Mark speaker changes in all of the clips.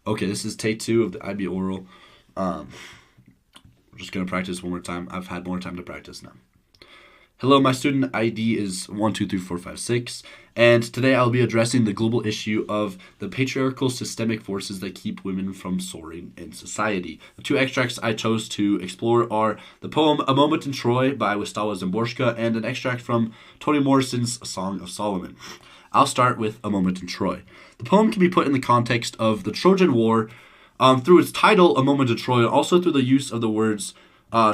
Speaker 1: Okay, this is take two of the IB oral. Um, we're just gonna practice one more time. I've had more time to practice now. Hello, my student ID is 123456, and today I'll be addressing the global issue of the patriarchal systemic forces that keep women from soaring in society. The two extracts I chose to explore are the poem A Moment in Troy by Wistawa Szymborska and an extract from Toni Morrison's Song of Solomon. I'll start with A Moment in Troy. The poem can be put in the context of the Trojan War through its title, A Moment in Troy, also through the use of the words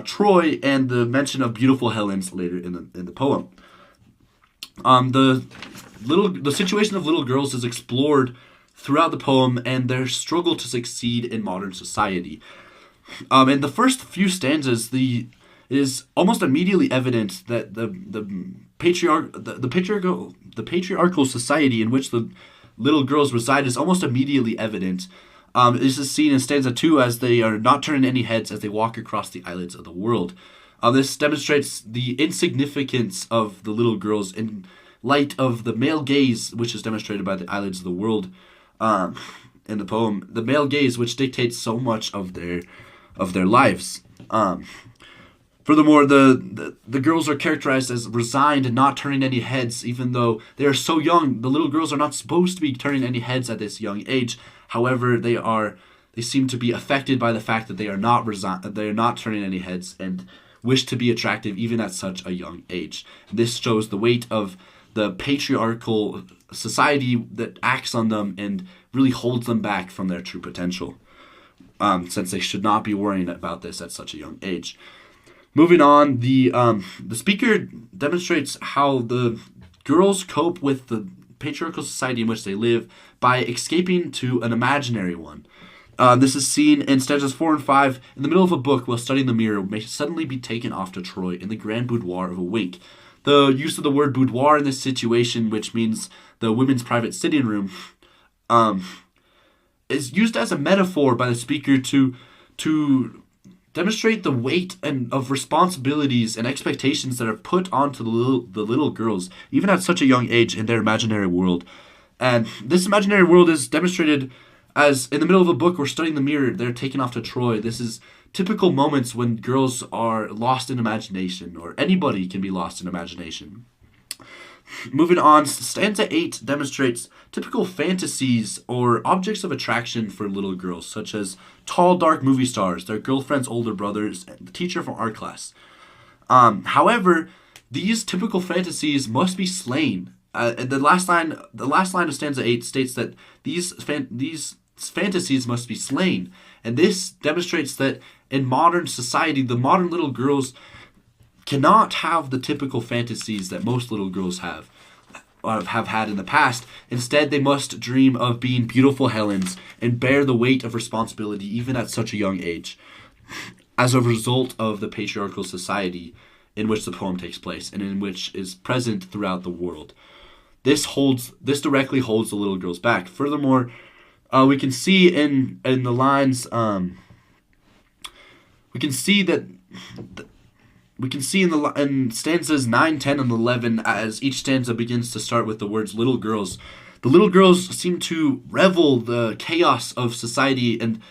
Speaker 1: Troy and the mention of beautiful Helens later in the poem. The situation of little girls is explored throughout the poem and their struggle to succeed in modern society. In the first few stanzas, it is almost immediately evident that the patriarchal society in which the little girls reside is almost immediately evident. This is seen in stanza 2 as they are not turning any heads as they walk across the islands of the world. This demonstrates the insignificance of the little girls in light of the male gaze, which is demonstrated by the islands of the world in the poem. The male gaze, which dictates so much of their lives. Furthermore, the girls are characterized as resigned and not turning any heads, even though they are so young. The little girls are not supposed to be turning any heads at this young age. However, they seem to be affected by the fact that they are not turning any heads and wish to be attractive even at such a young age. This shows the weight of the patriarchal society that acts on them and really holds them back from their true potential, since they should not be worrying about this at such a young age. Moving on, the speaker demonstrates how the girls cope with the patriarchal society in which they live by escaping to an imaginary one. This is seen in stanzas 4 and 5. In the middle of a book, while studying the mirror, may suddenly be taken off to Troy in the grand boudoir of a wink. The use of the word boudoir in this situation, which means the women's private sitting room, is used as a metaphor by the speaker to demonstrate the weight of responsibilities and expectations that are put onto the little girls, even at such a young age, in their imaginary world. And this imaginary world is demonstrated as in the middle of a book, we're studying the mirror, they're taken off to Troy. This is typical moments when girls are lost in imagination, or anybody can be lost in imagination. Moving on, stanza 8 demonstrates typical fantasies or objects of attraction for little girls, such as tall, dark movie stars, their girlfriend's older brothers, and the teacher from art class. However, these typical fantasies must be slain. The last line of stanza 8 states that these fantasies must be slain, and this demonstrates that in modern society, the modern little girls cannot have the typical fantasies that most little girls have had in the past. Instead, they must dream of being beautiful Helens and bear the weight of responsibility even at such a young age, as a result of the patriarchal society in which the poem takes place and in which is present throughout the world. This directly holds the little girls back. Furthermore, we can see in the lines, in stanzas 9, 10, and 11, as each stanza begins to start with the words little girls. The little girls seem to revel the chaos of society, and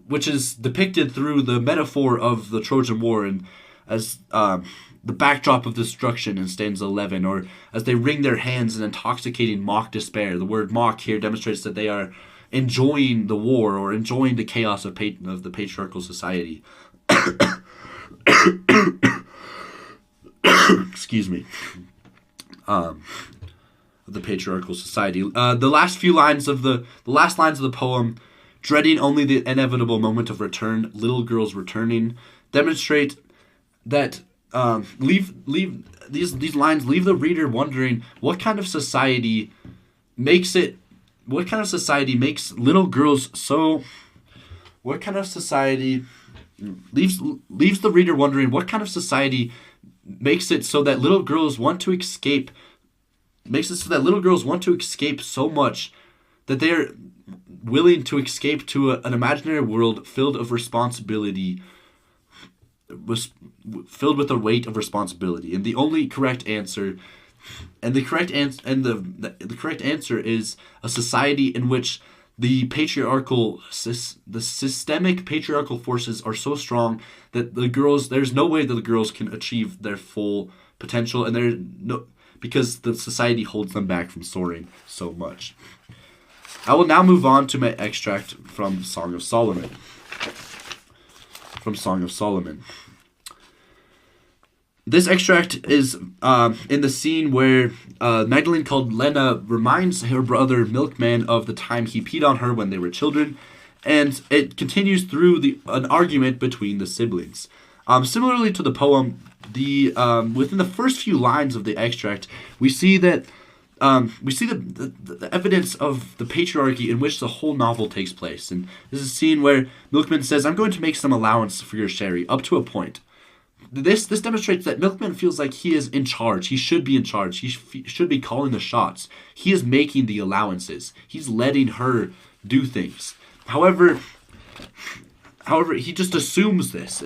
Speaker 1: which is depicted through the metaphor of the Trojan War, and as the backdrop of destruction in stanza 11, or as they wring their hands in intoxicating mock despair. The word mock here demonstrates that they are enjoying the war or enjoying the chaos of the patriarchal society. Excuse me. Of the patriarchal society. The last lines of the poem, dreading only the inevitable moment of return, little girls returning, demonstrate that these lines leave the reader wondering what kind of society makes little girls so. What kind of society leaves the reader wondering what kind of society makes it so that little girls want to escape. Makes it so that little girls want to escape so much that they are willing to escape to an imaginary world filled with the weight of responsibility. And the correct answer is a society in which the systemic patriarchal forces are so strong that there's no way that the girls can achieve their full potential, and because the society holds them back from soaring so much. I will now move on to my extract from Song of Solomon. This extract is in the scene where Magdalene called Lena reminds her brother Milkman of the time he peed on her when they were children, and it continues through an argument between the siblings. Similarly to the poem, within the first few lines of the extract, we see the evidence of the patriarchy in which the whole novel takes place. And this is a scene where Milkman says, "I'm going to make some allowance for your sherry, up to a point." This demonstrates that Milkman feels like he is in charge. He should be in charge. He should be calling the shots. He is making the allowances. He's letting her do things. However, he just assumes this.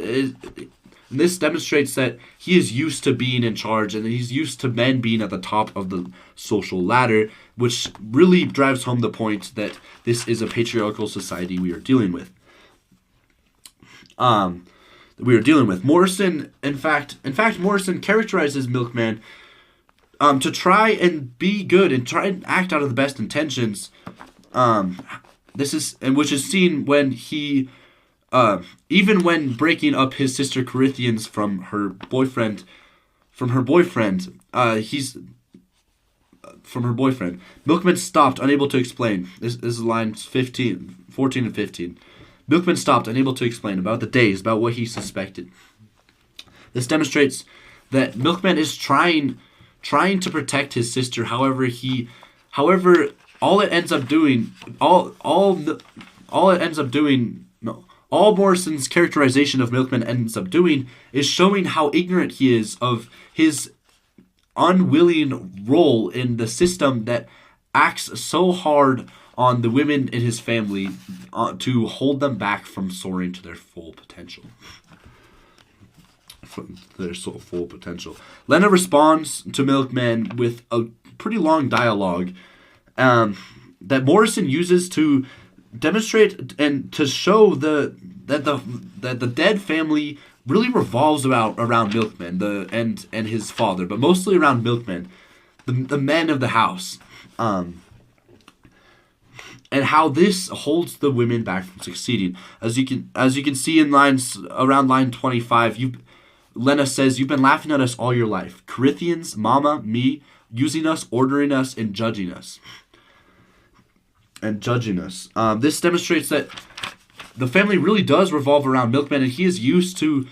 Speaker 1: This demonstrates that he is used to being in charge, and he's used to men being at the top of the social ladder, which really drives home the point that this is a patriarchal society we are dealing with. Morrison, in fact, Morrison characterizes Milkman to try and be good and try and act out of the best intentions. Which is seen when he, even when breaking up his sister Corinthians from her boyfriend. Milkman stopped, unable to explain. This is lines 14 and 15. Milkman stopped, unable to explain about the days, about what he suspected. This demonstrates that Milkman is trying to protect his sister. However, all Morrison's characterization of Milkman ends up doing is showing how ignorant he is of his unwilling role in the system that acts so hard on the women in his family to hold them back from soaring to their full potential. Lena responds to Milkman with a pretty long dialogue that Morrison uses to demonstrate and to show that the dead family really revolves around Milkman and his father, but mostly around Milkman, the men of the house. And how this holds the women back from succeeding. As you can see in around line 25, Lena says, "You've been laughing at us all your life. Corinthians, Mama, me, using us, ordering us, and judging us." This demonstrates that the family really does revolve around Milkman, and he is used to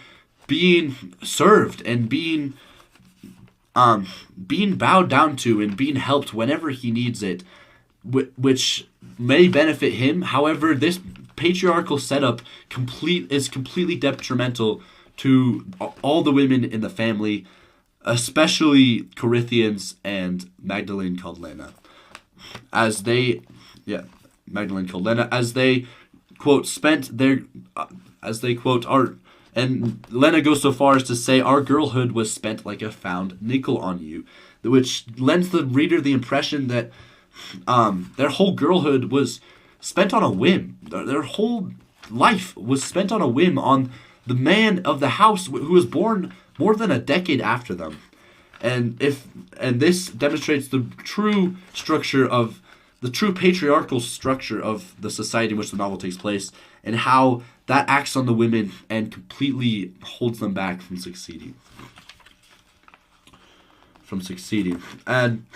Speaker 1: being served and being bowed down to and being helped whenever he needs it, which may benefit him. However, this patriarchal setup is completely detrimental to all the women in the family, especially Corinthians and Magdalene called Lena, as they quote and Lena goes so far as to say, "Our girlhood was spent like a found nickel on you," which lends the reader the impression that their whole girlhood was spent on a whim. Their whole life was spent on a whim on the man of the house who was born more than a decade after them. And this demonstrates the true patriarchal structure of the society in which the novel takes place, and how that acts on the women and completely holds them back from succeeding. And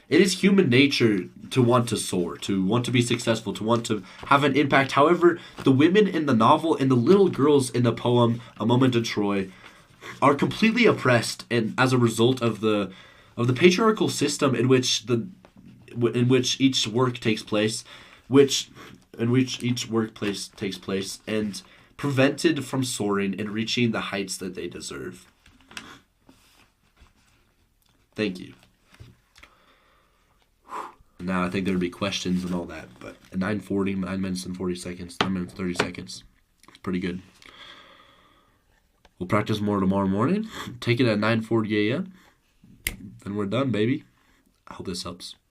Speaker 1: it is human nature to want to soar, to want to be successful, to want to have an impact. However, the women in the novel and the little girls in the poem A Moment in Troy are completely oppressed, and as a result of the patriarchal system in which each work takes place, and prevented from soaring and reaching the heights that they deserve. Thank you. Now I think there would be questions and all that, but at 9:40, 9 minutes and 40 seconds, 9 minutes 30 seconds, it's pretty good. We'll practice more tomorrow morning. Take it at 9:40 a.m. Then we're done, baby. I hope this helps.